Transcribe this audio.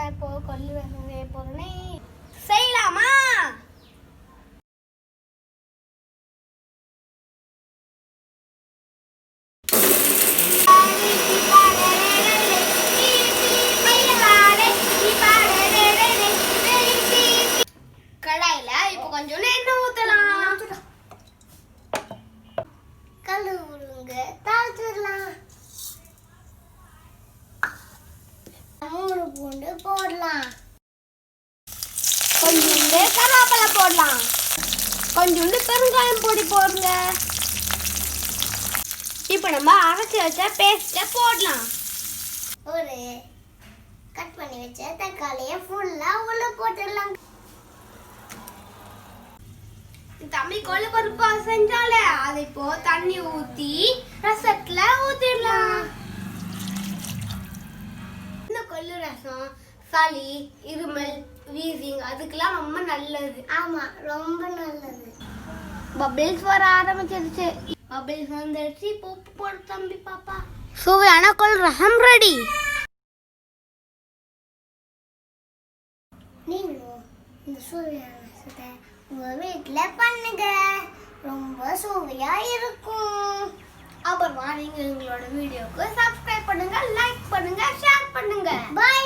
நான் இப்போ கொள்ளு ரசம் செய்ய போறேனே. செய்யலாமா? கடாயில இப்போ கொஞ்சம் எண்ணெய் ஊத்தலாம். கல்லு உருங்க தாளிச்சிடலாம். மூணு பூண்டு போடலாம். கொஞ்சோண்டு கருவேப்பிலை போடலாம். கொஞ்சோண்டு பெருங்காயம் பொடி போடுங்க. இப்போ நம்ம அரைச்சி வச்ச பேஸ்ட்டை போடலாம். ஒரு கட் பண்ணி வச்ச தக்காளியை ஃபுல்லா உள்ள போட்டுடலாம். தம்பி கொள்ளு பருப்பு செஞ்சாலே அதை இப்போ தண்ணி ஊத்தி ரசத்துல ஊத்திடலாம். இந்த கொள்ளு ரசம் சளி, இருமல், வீசிங் அதுக்கெல்லாம் ரொம்ப நல்லது. ஆமா, ரொம்ப நல்லது. பபிள்ஸ் வர ஆரம்பிச்சிருச்சு. பபிள்ஸ் வந்துருச்சு. உப்பு போடு தம்பி பாப்பா. சுவையான கொள்ளு ரசம் ரெடி. நீங்களும் இந்த சுவையான ரசத்தை உங்க வீட்டுல பண்ணுங்க. ரொம்ப சுவையா இருக்கும். அப்புறமா நீங்க எங்களோட வீடியோக்கு சப்ஸ்கிரைப் பண்ணுங்க, லைக் பண்ணுங்க, ஷேர் பண்ணுங்க. பை.